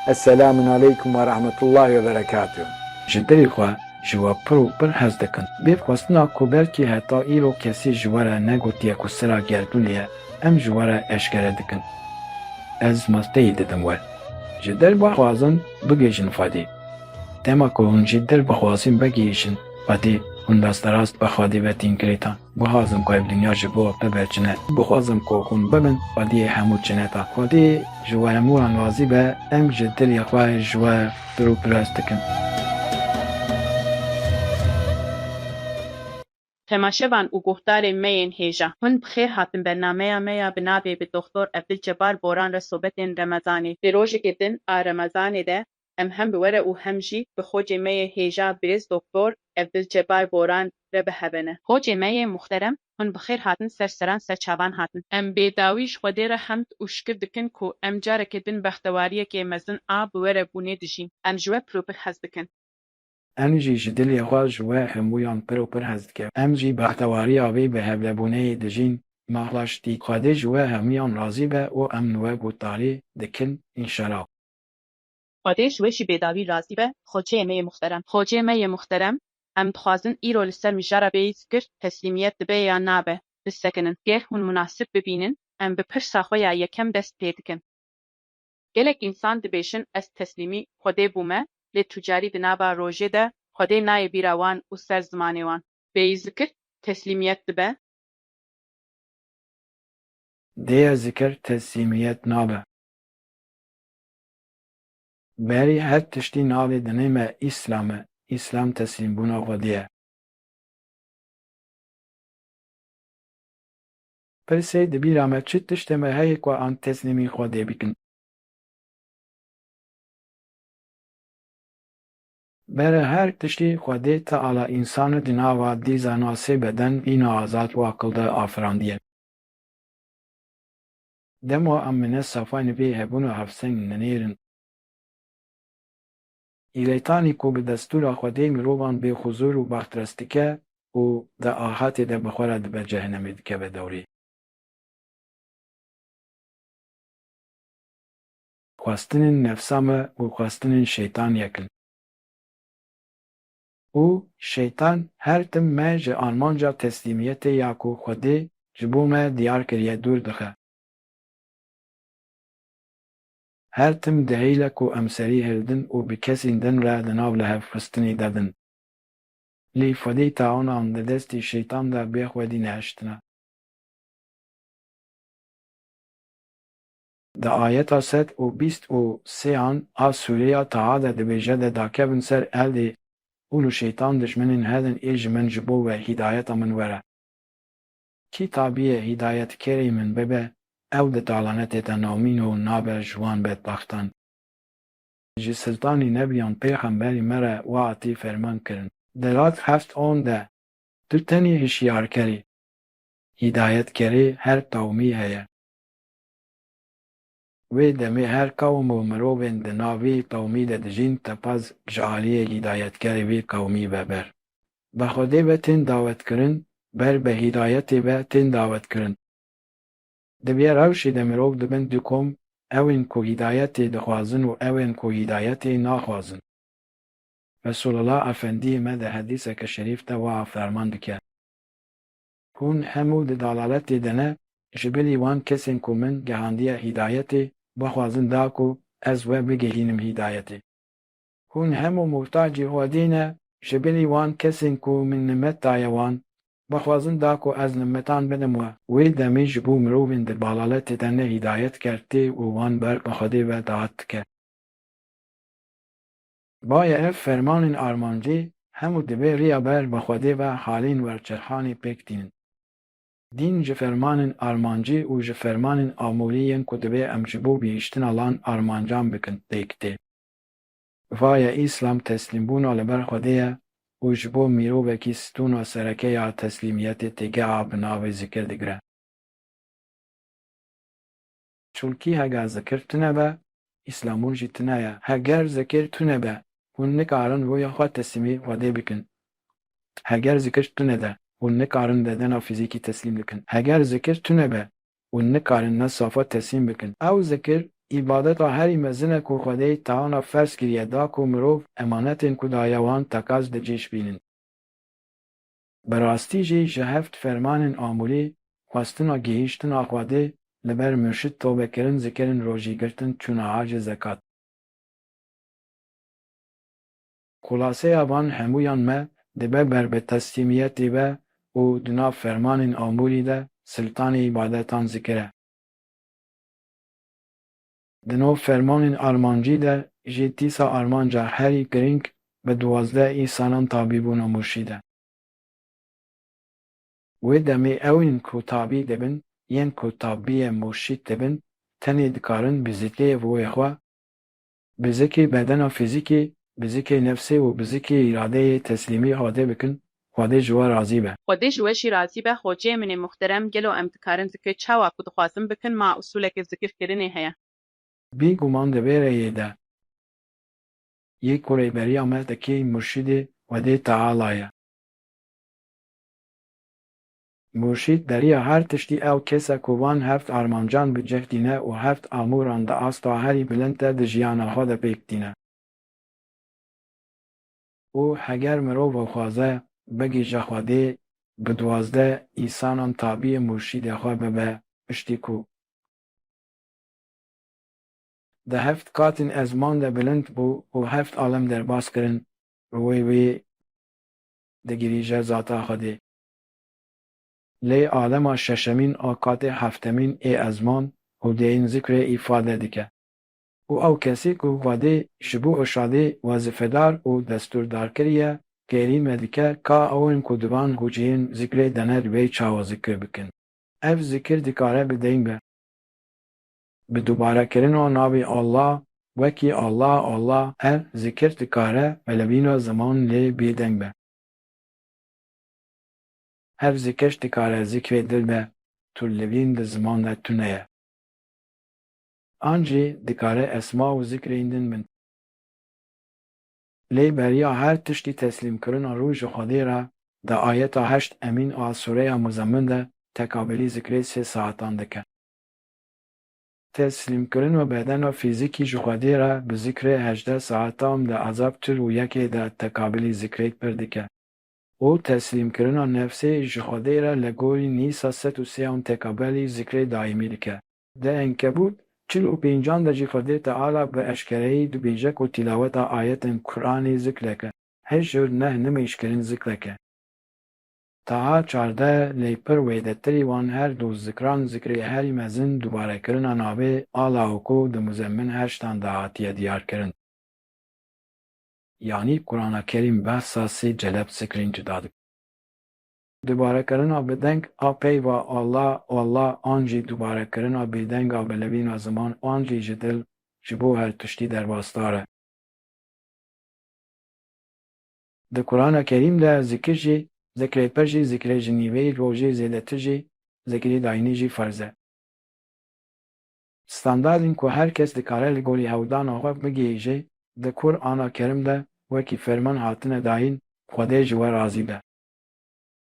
Esselamun aleyküm ve rahmetullahi ve berekatuhu. Ji derê xwe ji we pir û pir hez dikin. Bê xwestina ku belkî heta îro kesî ji we re negotiye ku sira gerdûnê ye, em ji we re eşkere dikin. Ez masteyê didim we. Ji derve xwazin bigêjin Xwedê. Dema ku hûn jî derbixwazin vegihîşin Xwedê, hûn desterast bi Xwedê ve tînkirêtan. Bixwazim ku ev dinya ji bo we biberçine. Bixwazim ku hûn bibin Xwediyê hemû çineta. Xwedê ji we hemûyan razî be, em ji dilê xwe ji we pir û pir hez dikin. Temaşevan û guhdarên me yên hêja, hûn bi xêr hatin bernameya me ya bi navê bi Dr. Evdilcebar Boran re sobetên Remezanê. Di rojekê din a Remezanê de em hem bi we re û hem jî bi xocê me yê hêja Birêz Dr. Evdilcebar Boran re bihevene. Xocê me yê muxterem, hûn bi xêr hatin serseran serçavan hatin. Em bêdawî ji Xwedê re hemd û şikir dikin ku em carekê din bextewariyekê mezin a bi we re bûnê dijîn. Em ji we pir û pir hez dikin. Em jî ji dilê xwe ji we hemûyan pir û pir hez dikin. Em jî bextewariya wê bi hevlebûneyê dijîn. Maxlaştî Xwedê ji we hemûyan razî be û em li we guhdarî dikin înşallah. Xwedê ji we jî bêdawî razî be, xoceyê me yê muxterem. Xocê me yê muxterem, em dixwazin îro li ser mijara bêyî zikir teslîmiyet dibe ya nabe, bisekinin. Gêr hûn münasib bibînin, em bi pirsa xwe ya yekem dest pê dikin. Gelek însan dibêjin ez teslîmî Xwedê bûme, lê tucarî di nava rojê de Xwedê nayê bîra wan û ser zimanê wan. Bêyî zikir teslîmiyet dibe. Dêya zikir teslîmiyet nabe. Berî her tiştî navê dinê me îslam e. Îslam teslîmbûna Xwedê ye. Pirsê di bîra me çi tiştê me heye ku an teslîmî Xwedê bikin? Bere her tiştî Xwedê Teala însanê di nava dîzana sê beden îna azad û aqil de afirandiye. Dema em mine safayên vê hebûna hevseng nenêrin. Îlêtanî ku bi destûra Xwedê mirovan bêxuzur û baxtrast dike û di ahatê de bi xwe re dibe cehennemê dikeve dewrê. Xwestinên nefsa me û xwestinên şeytan yekin. û şeytan her tim me ji armanca teslîmiyetê ya ku Xwedê ji bo me diyar kiriye dûr dixe. Her tim dihêle ku em serî hirdin û bi kesên din re di nav lihevxistinê de din. Lê Xwedê tawanan di destê şeytan de bê Xwedî nehiştine. Di ayeta sed û bîst û sêyan a sûreya Taha de dibêje de dakevin ser erdê û şeytan dijminên hedin ê ji min ji bo we hîdayeta min were. Kî tabiye hîdayetkerê min bibe, ew di talanetê de namîn û nabe ji wan bedbaxtan. Ji siltanê nebiyan pêxemberê me re wehatî ferman kirin. Di lat heft on de tu tenê hişyarkerî, hîdayetkerê her qewmî heye. Wê demê her qewm û mirovên di nav vê qewmî de dijîn tepez ji aliyê hîdayetkerê vê qewmî veber. Bi Xwedê ve tên dawetkirin, ber bi hîdayetê ve tên dawetkirin. Di vê rewşê de mirov dibin du kom, ewên ku hîdayetê dixwazin û ewên ku hîdayetê naxwazin. Resulullah Efendiyê me di hedîseke şerîf de wiha ferman dike. Hûn hemû di dalaletê de ne, ji bilî wan kesên ku min gihandiye hîdayetê, bixwazin da ku ez we bigihînim hîdayetê. Hûn hemû muhtacê Xwedê ne, ji bilî wan kesên ku min nimet daye wan, bixwazin da ku ez nimetan bidim we. Wê demê ji bo mirovên di dalaletê de ne hîdayet kertê û wan ber bi Xwedê ve dahat dike. Baye ev fermanên armancî hemû dibe rêya ber bi Xwedê ve halên werçerxanê pêk tînin. Dîn ji fermanên armancî û ji fermanên amûrî yên ku dibe em ji bo bihîştina lan armancan bikin têk tê. Vaye îslam teslîmbûna li ber Xwedê ye û ji bo mirovekî stûna sereke ya teslîmiyetê têgeha bi navê zikir digire. Çûlkî heger zikir tune be, îslamûn jî tune ye. Heger zikir tune be, hûn nikarin rûya xwe teslîmî Xwedê bikin. Heger zikir tune de, hûn nikarin bedena fîzîkî teslîm bikin. Heger zikir tune be, hûn nikarin nesafa teslîm bikin. Ew zikir عبادت هری مزنه کو خدای تعالی فرض کریه دا کو مرو امانتین کو دایوان تکاز دجیش بینن. براستی جی جهفت فرمانین آمولی خواستن گهیشتن آخواده لبر مرشد توبه کرن ذکرن روژی گرتن چون عاج زکات. خلاصه آبان همویان ما دبه بر به تسلیمیت و او دنا فرمانین آمولی ده سلطان عبادتان ذکره. دنو فرمانین آرمانجی ده جی تیسا آرمانجا هری گرینگ به 12 ایسانان تابیبون و مرشیده. و دمی اوین کو تابی دبن ین کو تابی مرشید دبن تنی دکارن بزیکی وی خوا بزیکی بدن و فیزیکی بزیکی نفسی و بزیکی اراده تسلیمی حاده بکن خواده جوا راضی به. خودی جوشی راضی به خوجه من محترم گلو امتکارن ذکر چاوا کود خواستم بکن ما اصولک ذکر کرنه هیا. بی گمان دبیره یده یک کوری بری آمد که مرشید وده تعالیه. مرشید دری هر تشتی او کسا کوان هفت آرمانجان بجه دینه و هفت آموران ده آستا هری بلند ده جیانه ها ده پیک دینه. او هگر مرو و خوازه بگی جخواده به 12 ایسانان تابی مرشید خواه به اشتی کو. ده هفت کاتن ازمان ده بلند بو و هفت عالم در باز کرن روی وی ده گریجه ذاتا خوده. لی آدم ششمین آکات هفتمین ای ازمان و ده این ذکر ifade دکه. او کسی که واده شبو و شاده وظیفه‌دار و دستوردار کریه گرین مدیکه که اون کدوان گوچین ذکر دنر وی چاو ذکر بکن. اف ذکر دکاره بدین به دوباره کردن و نابی الله وکی الله اف ذکر دکاره ولبین و زمان لی بیدن به. اف ذکرش دکاره ذکر دل به طولوین ده زمان ده تونه. آنجی دکاره اسما و ذکر ایندن بند. لی بریا هر تشتی تسلیم کردن روش خودی را ده آیت 8 امین و سوره مزمن ده تکابلی ذکر 3 ساعتان دکه. تسلیم کردن و بدن و فیزیکی جخودی را به ذکر 18 ساعتان ده عذاب تر و یکی ده تکابلی ذکریت بردکه. او تسلیم کردن و نفسی جخودی را لگوری نیسا 3 تکابلی ذکر دائمی دکه. ده انکبود 45 ده جخودی تعالی به اشکرهی دو بیجک و تلاوت آیت قرآنی ذکرکه. هیچ جور نه نمیش کردن ذکرکه. تا 14 لیپر ویده تری وان هر دو ذکران ذکری هری مزن دوباره کرن ناوه آلا وکو ده مزمن هشتان ده آتیه دیار کرن. یعنی قرآن کریم بحثاسی جلب ذکرین جداد. دوباره کرن بدنگ آپی و الله آنجی دوباره کرن بدنگ بلبین و زمان آنجی جدل جبو هر تشتی در باستاره. ده قرآن کریم ده ذکر جی ذکر پرجی ذکر جنیوی روژه زیدتر جی ذکر داینی جی فرزه. ستاندارد این که هر کس دکاره لگولی هودان آقا بگیه جی ده قرآن کریم ده وکی فرمان حاطن داین خوده جوه رازی به.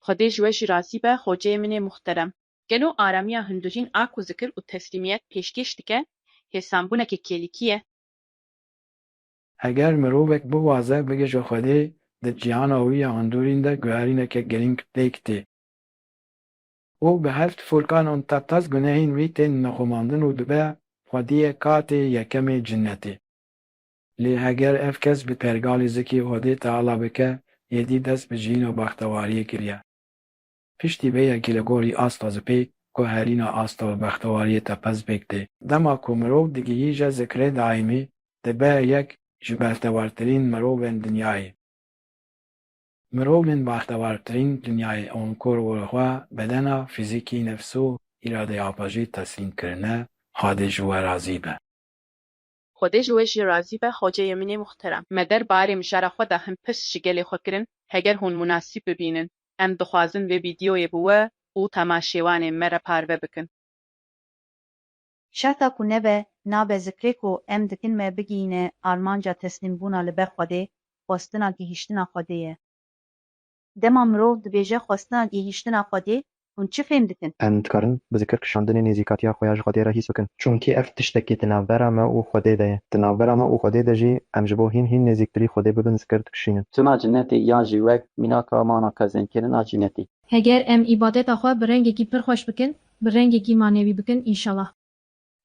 خودی جوشی راضی به خوجه من محترم. گلو آرامیا هندوجین آکو ذکر و تسلیمیت پیشکش دکه حسابونه که کلیکیه. اگر مروبک بوازه بگه جو خوده ده جیان آوی هندورین ده گوهرینه که گرینگ دیکته. او به هفت فولکان اون تبتاز گناهین ویتین نخوماندن و دبه خودی کات یکم جنتی. لی اگر اف کس به پرگالی زکی خوده تعالی بکه یدی دست به جین و بختواری کریه. پشتی به یکی لگوری آستاز پی که هرین آستا و بختواری تپز بکته. دما که مرو دیگه ییجا ذکر دائمی دبه یک جبهتوارترین مروبن دنیای. مروبن بختوارترین دنیای اونکور ورخوا بدن فیزیکی نفسو اراده آپاجی تسلیم کرنه حاده جوه رازی به. خودی جوشی راضی به خوجه من محترم. مدر باری مشاره خود هم پس شگل خوکرن هگر هون مناسب ببینن. ام دخوازن و ویدیوی بوه او تماشیوان مره پاروه بکن. شرطا کو نبه نابه ذکری کو ام دکن ما بگینه آرمانجا تسلیم بونا لبه خوده خواستنا گیهشتنا خوده. دما مرو دبیجه خواستنا گیهشتنا خوده hûn çi fêm dikin? Em dikarin bi zikir kişandinê nêzîkatiya xwe ya ji Xwedê re hîs bikin. Çunkî ev tiştekî di navbera me û Xwedê de ye. Di navbera me û Xwedê de jî em ji bo hîn nêzîktirî Xwedê bibin zikir dikişînin. Tuna cinnetê yan jî wek mînaka mana qezînkirina cinnetî. Heger em îbadeta xwe bi rengekî pir xweş bikin, bi rengekî manevî bikin înşallah.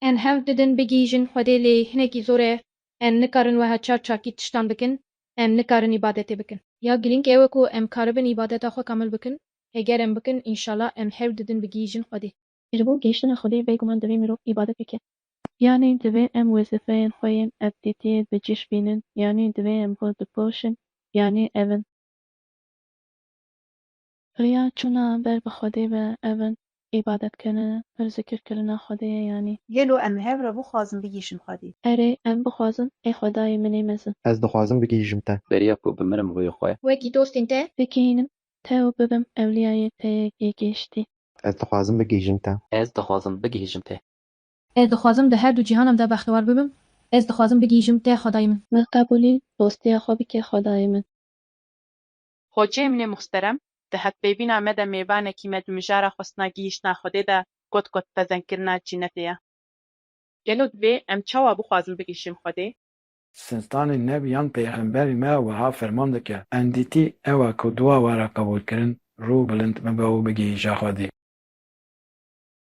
En hev didin bigîjin Xwedê lê hinekî zor e, em nikarin wiha çarçakî tiştan bikin, em nikarin îbadetê bikin. Ya girîng ew e ku em karibin îbadeta xwe kamil bikin, heger em bikin înşallah em hev didin bigîjin Xwedê. Ji bo gêştina Xwedê bêguman divê mirov îbadet bike. Yanî divê em wezîfeyên xwe yên evdîtiyê bi cîş bînin, yanî divê em xwe dipoşin, yanî evin. Riya çûna ber bi Xwedê ve evin îbadetkirina, pir zikirkirina Xwedê ye yanî. Gelo em hev re bixwazin bigîşin Xwedê. Erê em bixwazin, ê Xwedayê min ê mezin. Ez dixwazim bigîjim te. Beriya ku bimirim rûyê xwe. Wekî dostên te, Bigihînim, te û bibim ewliyayê te yê gêştî. Ez dixwazim bigîjim te. Ez dixwazim bigihîjim te. ez dixwazim di her du cîhanam de bextewar bibim, ez dixwazim bigîjim te Xwedayê min. Me qebûlî dostiya xwe bike Xwedayê min. Xwecê min ê muxterem, di hevpêvîna me de mêvanekî me di mijara xwestina gihîştina Xwedê de got fezenkirina cînetê ye. Gelo divê em çawa bixwazin bigîşin Xwedê? Sinstanên nev yan pêxemberê me wiha ferman dike endîtî ew e ku dua were qebûlkirin rû bilind bibe û bigihîşe Xwedê.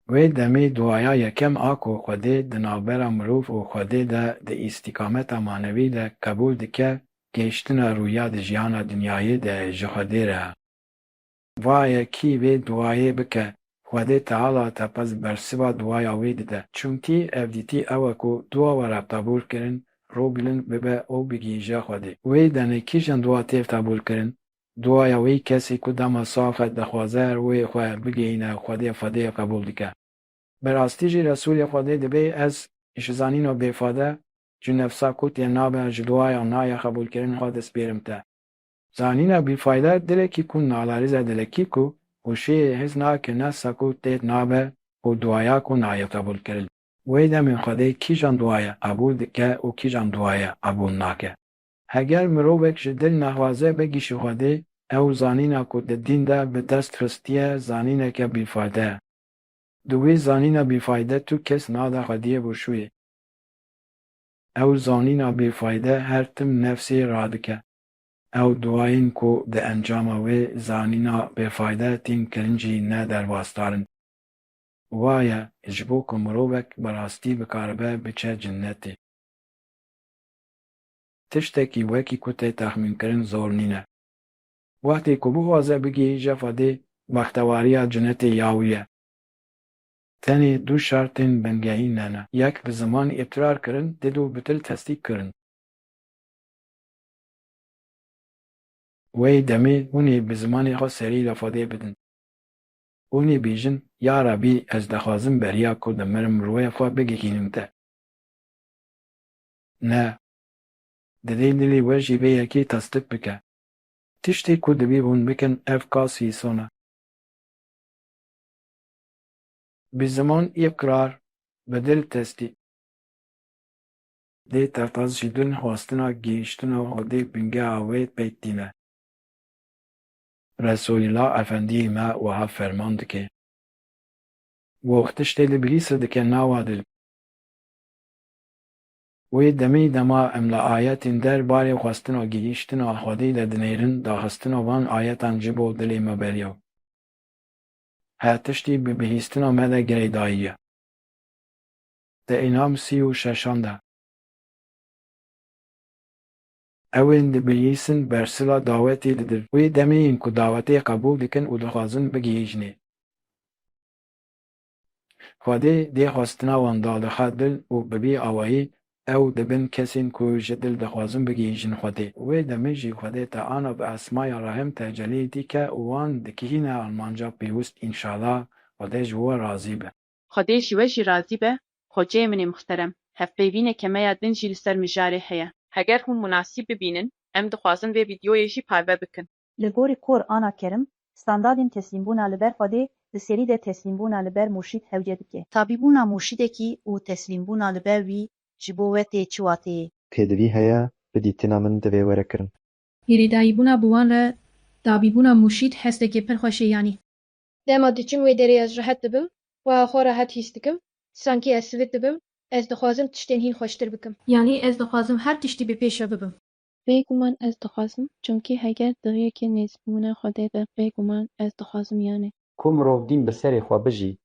Wê demê duaya yekem a ku Xwedê di navbera mirov û Xwedê de di îstîkameta manevî de qebûl dike gêştina rûya di jiyana dinyayê de ji Xwedê re. Vayekî vê duayê bike Xwedê Teala tepez bersiva duaya wê dide. Çunkî evdîtî ew e ku dua were qebûl kirin rû bilind bibe û bigihîşe Xwedê. Wê denê kîjan dua têv qebûl kirin? Duaya wê kesî ku dema saf e dixwaze wê xwe bigihîne Xwedê qebûl dike. Bi rastî jî Resûlê Xwedê dibe ez ji zanîna bêfade ji nefsa ku tê nabe ji duaya nayê qebûlkirin xwe destpêrim te. Zanîna bîfayde dilekî ku nalarîz e dilekî ku wişeyê hez nake nefsa ku tê nabe û duaya ku nayê qebûlkirin. Wê demê Xwedê kîjan duaya qebûl dike û kîjan duaya qebûl nake. Heger mirovek ji dil nexwaze bigîşî Xwedê ew zanîna ku di dîn de bi dest xistiye zanîneke bîfayde ye. Di wê zanîna bîfayde tu kes nade Xwediyê bûşûyê. Ew zanîna bêfayde her tim nefsê radike. Ew duayên ku di encama wê zanîna bêfayde tên kirin jî ne derwazdarin. Waye ji bo ku mirovek bi rastî bikaribe biçe cinnetê. Tiştekî wekî ku tê texmînkirin zor nîne. Wextê ku bixwaze bigihîşe Xwedê bextewariya cinnetê ya wî ye. Tenê du şertên bingehîn hene. Yek bi zimanî îqrar kirin, dê du bi dil tesdîk kirin. Wê demê hûn ê bi zimanê xwe serî li Xwedê bidin. Hûn ê bêjin, ya Rebbî ez dixwazim beriya ku dimirim rûyê xwe bigihînim te. Ne. Divê dilê we jî vê yekê tasdik bike. Tiştê ku divê hûn bikin ev qas hîson e. Bi ziman îqrar, bi dil tesdîk. Dê tevtaz ji din xwastina gihîştina Xwedê bingeha wê peyk tîne. Resulullah Efendiyê me wiha ferman dike. Gox tiştê li bilîsir dike nawa dil. Wê demê dema em li ayetên der barê xwastina gihîştina Xwedê de dinêrin daxistina van ayetan ji bo dilê me beriya. He tiştî bi bihîstina me de girêdayî ye. Di Înam 36 de. Ewên dibihîsin bersila dawetê didir. Wê demê yên ku dawetê qebûl dikin û dixwazin bigihîjînê. Xwedê dê xwastina wan dadixe dil û bi vî awayî ew dibin kesên ku ji dil dixwazin bigihîjin Xwedê. Wê demê jî Xwedê Teala bi esmaya rahim tecellî dike û wan dikihîne armanca pêwîst înşallah Xwedê ji we razî be. Xwedê ji we jî razî be. Xwecê min ê muxterem, hevpêvîneke me ya din jî li ser mijarê heye. Heger hûn munasîb bibînin, em dixwazin vê vîdyoyê jî payve bikin. Li gorî Kur'ana Kerim, standardên teslîmbûna li ber Xwedê li serî de teslîmbûna li ber murşîd hewce dike. Tabîbûna murşîdekî û teslîmbûna li ber wî ji bo we tê çi watê ye? Pêdivî heye, bi dîtina min divê were kirin. Êrîdayîbûna bi wan re dabîbûna mûşîd hestekê pir xweş e yanî. Dema diçim wê derê ez rahat dibim, wiha xwe rahat hîs dikim, sankî ez sivit dibim, ez dixwazim tiştên hîn xweştir bikim. Yanî ez dixwazim her tiştî bi pêşe bibim. Bêguman ez dixwazim, çunkî heger dihiyekê nêzîbûna Xwedê de bêguman ez dixwazim yanê. Ku mirov dîn bi serê xwe bijî,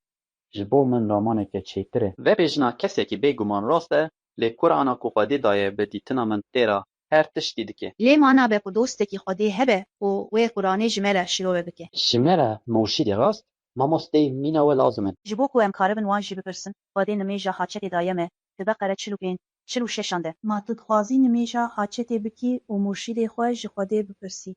ji bo min ramaneke çêtir e. Vebêjina kesekî bêguman rast e, lê Qur'ana ku Xwedê daye bi dîtina min tê ra her tiştî dike. Lê mana be ku dostekî Xwedê hebe û wê Qur'anê ji me re şîrove bike. Ji me re mûşîdê rast, mamosteyê mîna we lazim e. Ji bo ku em karibin wan jî bipirsin, Xwedê nimêja haçetê daye me, di Beqere 45, 46 de. Ma tu dixwazî nimêja haçetê bikî û murşîdê xwe ji Xwedê bipirsî.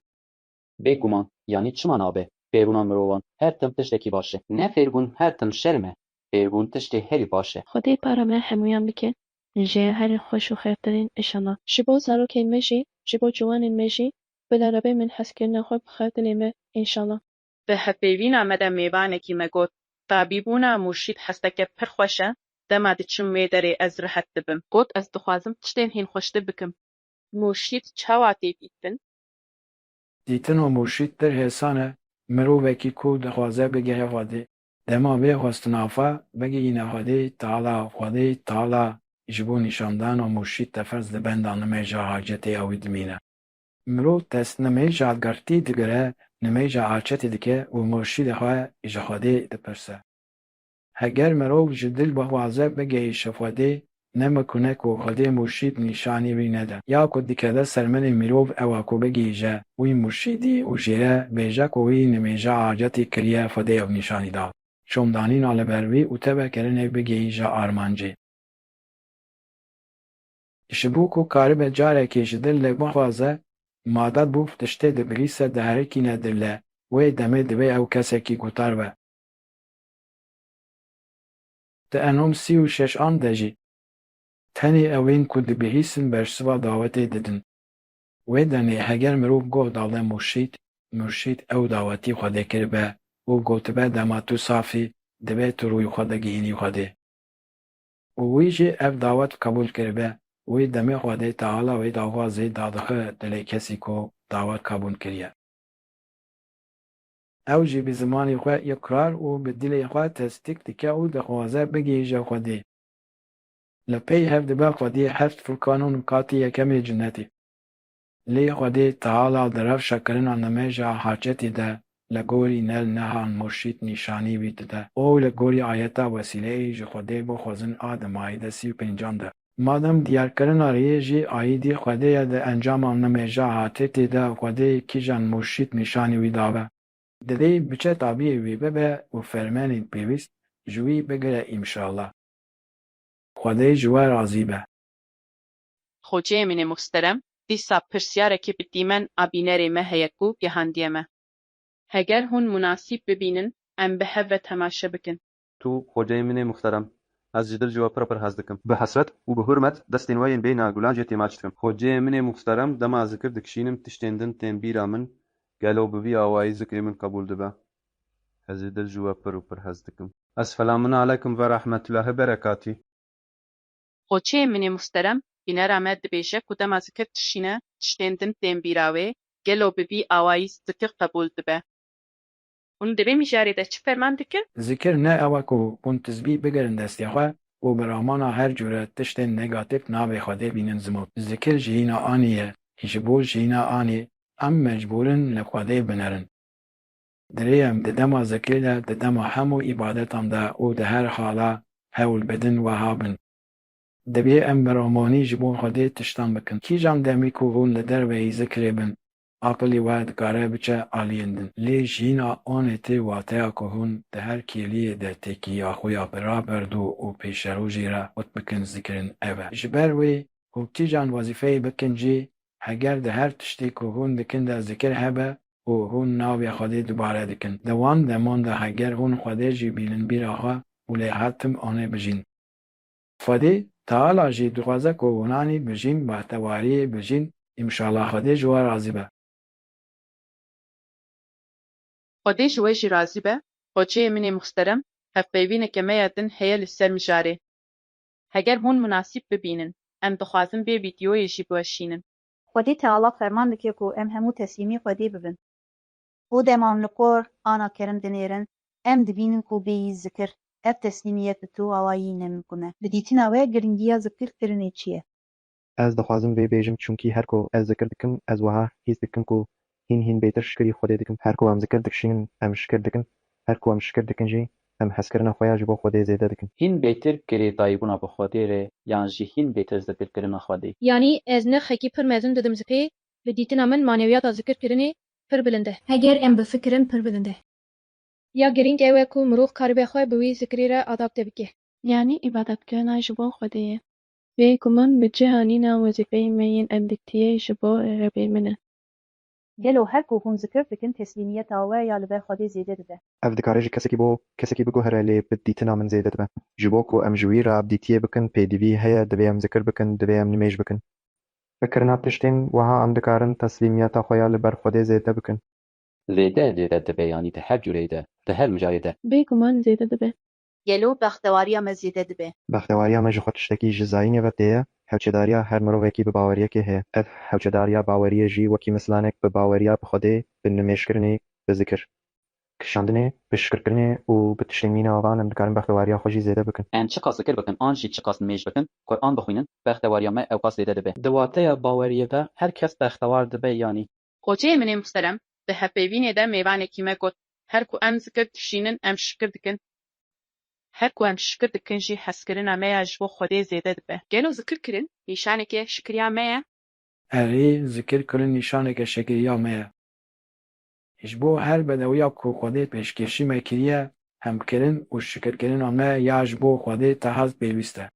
Bêguman yanî çima nabe fêrbûna mirovan her tim tiştekî baş e. Ne fêrbûn her tim şerm e. Fêrbûn tiştê herî baş e. Xwedê para me hemûyan bike, jê herî xweş û xêrtirîn inşallah. Ji bo zarokên me jî, ji bo ciwanên me jî, bi lerabê min hezkirina xwe bixwe dilê me inşallah. Bi hevpêvîna me de mêvanekî me got, tabîbûna mûşîd hesteke pir xweş e, dema diçim wê derê ez rihet dibim. Got ez dixwazim tiştên hîn xweştir bikim. Mûşîd çawa tê dîtin? Dîtin û mûşîd tir hêsan e, mirovekî ku dixwaze bigehe Xwedê, dema vê xwestinafa bigihîne Xwedê Teala Xwedê Teala ji bo nîşandana mûşîd te ferz di benda nimêja hacetê ew ê dimîne. Mirov dest nimêja girtî digire, nimêja haçetê dike û murşîdê xwe ji Xwedê dipirse. Heger mirov ji dil bixwaze bigihîşe Xwedê, nemikune ku Xwedê murşîd nîşanî wî nede. Ya ku dikeve ser milê mirov ew ku bigihîje wî murşîdî û jêre bêje ku wî nimêja hacetê kiriye Xwedê ew nîşanî da. Şomdanîna li ber wî û tevekirinê bigihîje armancê. Ji bo ku karibe carekê ji dil lê bixwaze, madad bû tiştê dibihîse diherikîne dille, wê demê divê ew kesekî gutar be. Di enom 36 an de jî, tenê ewên ku dibihîsin bersiva dawetê didin. Wê demê heger mirov goh dale murşîd, murşîd ew dawetî Xwedê kiribe û gotibe dema tu safî, divê tu rûyê xwe de gihînî Xwedê. û wî jî ev dawet qebûl kiribe, wê demê Xwedê Teala wê dawazê dadixe dilê kesî ku dawet qebûl kiriye. Ew jî bi zimanê xwe îqrar û bi dilê xwe tesdîk dike û dixwaze bigihîje Xwedê. Li pey hev dibe Xwedê heft furkan û nikatê yekemê cinnetê. Lê Xwedê Teala di rewşa kirina nimêja haçetê de li gorî nel nehan murşîd nîşanî wî dide û li gorî ayeta wesileyê ji Xwedê bixwazin a di Maîde 35 de. Madem diyarkirina rêyê jî aîdî Xwedê ye di encama nimêja haçetê de Xwedê kîjan murşîd nîşanî wî dabe. Divê biçe tabiyê wî bibe û fermenên pêwîst ji wî bigire înşallah. Xwedê ji we razî be. Xoceyê min ê muhterem, dîsa pirsiyarekî bi dîmen a bînerê me heye ku gihandiye me. Heger hûn munasîb bibînin, em bi hev ve temaşe bikin. Tu xoceyê min ê muhterem, ez ji dil ji we pir hez dikim. Bi hesret û bi hurmet destên we yên bêhna gulancê têmaç dikim. Xoceyê min ê muhterem, dema zikir dikişînim tiştên din tên bîra min, gelo bi vî awayî zikrê min qebûl dibe. Ez ê dil ji we pir û pir hez dikim. Esselamûn aleykum ve rahmetûllahî berekatî. Xoceyê min ê muhterem, bînera me dibêje ku dema zikir tişîne tiştên din tên bîra wê, gelo bi vî awayî zikir qebûl dibe. Hûn divê mijarê de çi ferman dikin? Zikir ne ew ku hûn tizbî bigirin destê xwe û bi ramana her cure tiştên negatif navê Xwedê bînin zimot. Zikir ji hîna anî ye, ji bo ji hîna anî em mecbûrin li Xwedê binerin. Dirê em di dema zikirê de di dema hemû îbadetan de û di her hala hewl bidin wiha bin. Divê em bi ramanî ji bo Xwedê tiştan bikin. Kîjan demî ku hûn li derveyî zikirê bin, aqilî we dikare biçe aliyên din. Lê ji hîna anê tê wateya ku hûn di her kêliyê de têkîya xwe ya biraberdû û pêşerojî re xwet bikin zikirin ev e. Ji ber wê û kîjan wezîfeyê bikin jî, heger di her tiştê ku hûn dikin de zikir hebe û hûn navê Xwedê dubare dikin. Di wan deman de heger hûn Xwedê jî bînin bîra xwe û lê hetim anê bijîn. Xwedê Teala jî dixwaze ku hûnanî bijîn bahtewariyê bijîn, înşallah Xwedê ji we razî be. Xwedê ji we jî razî be, xoceyê min ê muhterem, hevpeyvîneke me ya din heye li ser mijarê. Heger hûn munasîb bibînin, em dixwazin vê vîdyoyê jî biweşînin. Xwedê Teala ferman dike ku em hemû teslîmî Xwedê bibin. û deman li Qur'ana Kerîm dinêrin, em dibînin ku bêyî zikir ev teslîmiyet bi to awayî nemikune. Li dîtina we giringiya zikirkirinê çi ye? Ez dixwazim vê bêjim çûnkî her ku ez zikir dikim ez wiha hîs dikim ku hîn bêtir şikirî Xwedê dikim. Her ku em zikir dikişînin em şikir dikin. Her ku em şikir dikin jî em hezkirina xwe ya ji bo Xwedê zêde dikin. Hîn bêtir girêdayîbûna bi Xwedê re yan jî hîn bêtir zikirkirina Xwedê. Yani ez nexekî pir mezin didim zikê, li dîtina min maneviyata zikirkirinê pir bilind e. Heger em bi fikirin pir bilind e. Ya girîng ew e ku mirov karibe xwe bi wî zikirê re adapte bike. Yani îbadetkirina ji bo Xwedê ye. Bê guman bi cîhanîna wezîfeyên me yên em diktiyê ji bo rebê min e. Gelo her ku hûn zikir dikin teslîmiyeta we ya li ber Xwedê zêde dibe. Ev dikare ji kesekî biguhere lê bi dîtina min zêde dibe. Ji bo ku em ji wî re abdîtiyê bikin pêdivî heye divê em zikir bikin divê em nimêj bikin. Fikirina tiştên wiha em dikarin teslîmiyeta xwe ya li ber Xwedê zêde bikin. Zêde dibe yanî di her cûreyê de, di her mijayê de. Bê guman zêde dibe. Gelo bextewariya me zêde dibe. Bextewariya me ji xwe tiştekî ji zayînê ve tê ye, hewçedariya her mirovekî bi baweriyekê heye. Ev hewçedariya baweriyê jî wekî mislanek bi baweriya bi Xwedê, bi nimêjkirinê, bi zikir, kişandinê, bi şikirkirinê û bi tiştên mîna avan em dikarin bextewariya xwe jî zêde bikin. Em çi qas zikir bikin, an jî çi qas nimêj bikin, Qur'an bixwînin, bextewariya me ew qas zêde dibe. Di wateya baweriyê de her kes bextewar dibe yanî. Xoceyê min ê muhterem, di hevpêvînê de mêvanekî me got, her ku em zikir dişînin em şikir dikin. Her ku em şikir dikin jî hezkirina me ya ji bo Xwedê zêde dibe. Gelo zikirkirin nîşaneke şikiriya me ye? Erê zikirkirin nîşaneke şekeriya me ye. Ji bo her bedewiya ku Xwedê pêşkêşî me kiriye, hemkirin û şikirkirina me ya ji bo Xwedê tehez pêwîst e.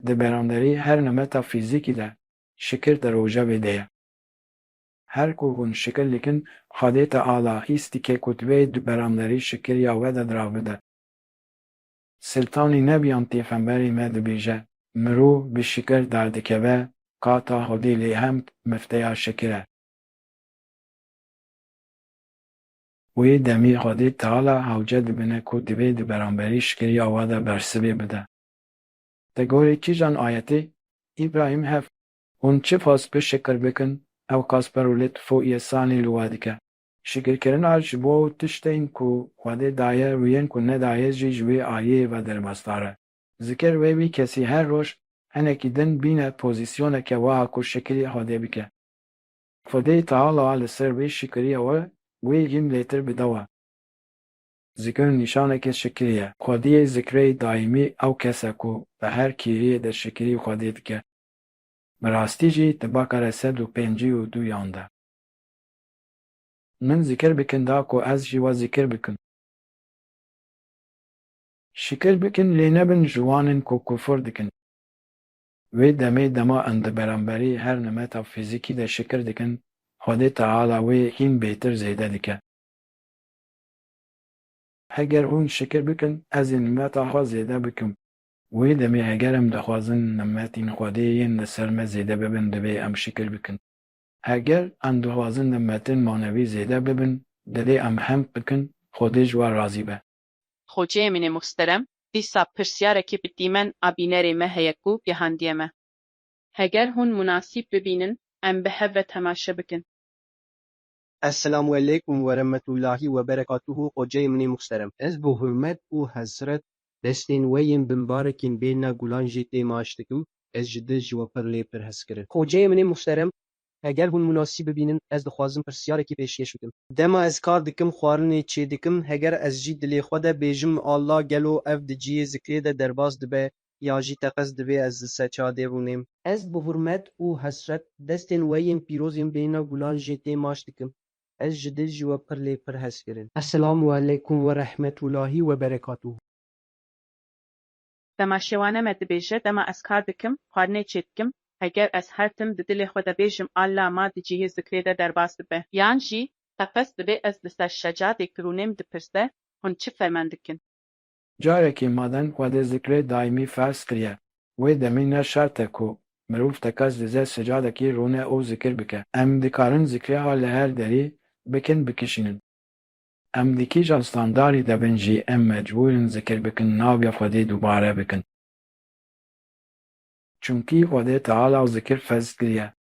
Di beramderî her nemeta fîzîkî de şikir di rojevê de ye. Her ku hûn şikir dikin, Xwedê Teala hîs dike ku divê di beramderî şikiriya we de dirav bide. Sultanî Nebiyan Pêxemberê me dibêje, mirov bi şikir derdikeve, qata Xwedê lê hem mifteya şikir e. Wê demî Xwedê Teala hewce dibine ku divê di beramberî şikiriya we de bersivê bide. Te gorî kîjan ayetê? İbrahîm hev. Hûn çi fas bi şikir bikin, ew qas ber û lîtf û îsanî li we dike. Şikirkirina ji bo tiştên ku Xwedê daye û yên ku nedaye jî ji wê ayê ve dermeztar e. Zikir wê wî kesî her roj hinekî din bîne pozîsyoneke wiha ku şikirî Xwedê bike. Xwedê Teala li ser vê şikiriya we, wê hîn lêtir bide we. Zikir nîşaneke şikirî ye. Xwediyê zikirê daîmî ew kes e ku bi her kêriyê de şikirî Xwedê dike. Bi rastî jî di Bekare sed û pêncî û duyan de. Min zikir bikin da ku ez jî we zikir bikim. Şikir bikin lê nebin ji wanin ku kufur dikin. Wê demê dema em di beramberî her nemeta fîzîkî de şikir dikin, Xwedê Teala wê hîn bêtir zêde dike. Heger hûn şikir bikin, ez ê nimeta xwe zêde bikim. Wê demê heger em dixwazin nimetên Xwedê yên li ser me zêde bibin divê em şikir bikin. Heger em dixwazin nimetên manevî zêde bibin, divê em hem bikin, Xwedê ji we razî be. Xoceyê min ê muhterem, dîsa pirsyarekî bi dîmen a bînerê me heye ku gihandiye me. Heger hûn munasîb bibînin, em bi hev ve temaşe bikin. Esselamu aleykum ve rahmetullahi ve berekatuhu Xoceyê min ê muhterem. Ez bi hurmet û hezret destên we yên bimbarekên bêhna gulan jê tê maaş dikim, ez ji dil ji we pir lê pir hez kirin. Xoceyê min ê muhterem, heger hûn munasîb bibînin, ez dixwazim pirsyarekî pêşkêş bikim. Dema ez kar dikim, xwarinê çê dikim, heger ez jî dilê xwe de bêjim Allah gelo ev di cihê zikrê de derbas dibe, ya jî teqez divê ez li seça dê rûnêm. Ez bi hurmet û hesret destên we yên pîrozên bêhna gulan jê tê maaş dikim. Ez ji dil ji we pir lê pir hez kirin. Esselamu aleykum ve rahmetullahi ve berekatuhu. Temaşewane me dibêje, dema ez kar dikim, xwarinê çê dikim, heger ez her tim di dilê xwe de bêjim Allah ma di cihê zikrê de derbas dibe. Yan jî teqez divê ez li ser şecadê kirûnêm dipirse, hûn çi ferman dikin? Carekî maden Xwedê zikrê daîmî ferz kiriye. Wê demê ne şert e ku mirov tekez li zer secadekî rûne û zikir bike. Em dikarin zikriya li her derî bikin bikişînin. Em di kîjan standarî de bin jî em mecbûrin zikir bikin naviya Xwedê dubare bikin. Çunkî Xwedê Teala zikir ferz kiriye.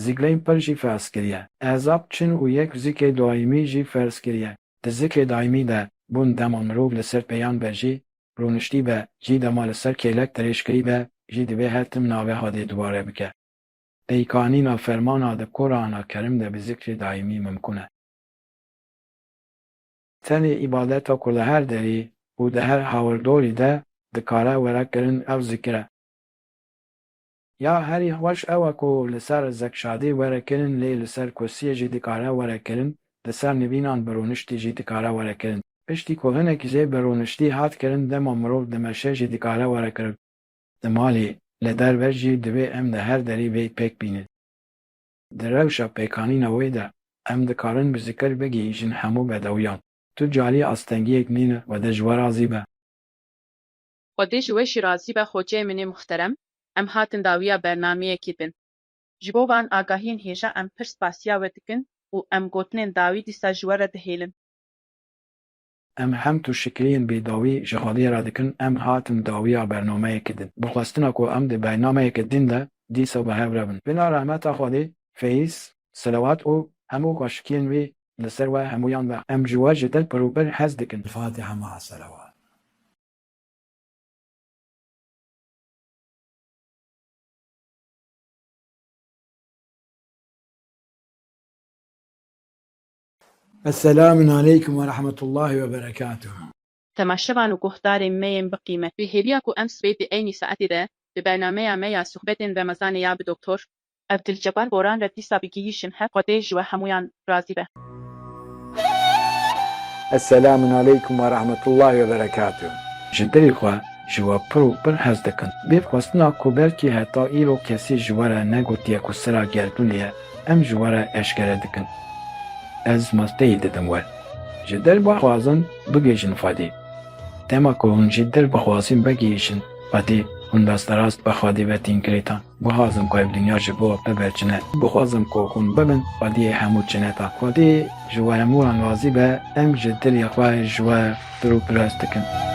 Ziklên pir jî ferz kiriye. Ezab çin û yek zikê daîmî jî ferz kiriye. Di zikê daîmî de bûn dema mirov li ser peyan be jî rûniştî be jî dema li ser kêlek dirêjkirî be jî divê hetim navê Xwedê dubare bike. Peykanîna fermana di Qur'ana Kerîm de bi zikrê daîmî mimkûn e. Tenê îbadeta ku li her derî û di her hawirdorî de dikare werekirin ev zikir e. Ya herî xweş ew e ku li ser zekşadî werekirin lê li ser kursiyê jî dikare werekirin, li ser nivînan bi rûniştî jî dikare werekirin. Piştî ku hinekî jê bi rûniştî hat kirin dema mirov di meşe jî dikare werekirin. Di malê li derve jî divê em di her derî vê pêk bînin. Di rewşa pêkanîna wê de em dikarin bi zikir bigihîjin hemû bedewiyan. Tu carî astengiyek nîne ve de ji we razî be. Xwedê ji we jî razî be xweceyê min ê muxterem, em hatin dawiya bernameyekê bin. Ji bo van agahiyên hêja em pir spasiya we dikin û em gotinên dawî dîsa ji we re dihêlin. Em hem tu şikriyên bêdawî ji Xwedê re dikin, em hatin dawiya bernameyekê din. Bi xwestina ku em di bernameyekê din de dîsa bi hev re bin. Bila rehmeta Xwedê, feyz, selawat û hemû xweşikiyên wê li ser we hemûyan be. Em ji we ji dil pir û pir hez dikin. Fatiha ma'a selawat. Esselamun aleyküm ve rahmetullahi ve berekatuhu. Temaşevan û guhdarên me yên biqîme. Bi hêviya ku em sibê di eynî saetê de bi bernameya me ya sohbetên Remezanê ya bi Doktor Evdilcebar Boran re dîsa bigihîşin hev. Xwedê ji we hemûyan razî be. Esselamun aleyküm ve rahmetullahi ve berekatuhu. Ji dilê xwe ji we pir û pir hez dikin. Bê xwestina ku belkî heta îro kesî ji we re negotiye ku sira gerdûnê ye, em ji we re eşkere dikin. Ez masteyê didim we. Ji dil bixwazin bigêjin Xwedê. Dema ku hûn ji dil bixwazin bigihîşin Xwedê, hûn desterast bi Xwedê ve tînkirêtan. Bixwazim ku ev dinya ji bo we biberçine. Bixwazim ku hûn bibin Xwediyê hemû çineta. Xwedê ji we hemûyan razî be, em ji dilê xwe ji we pir û pir hez dikin.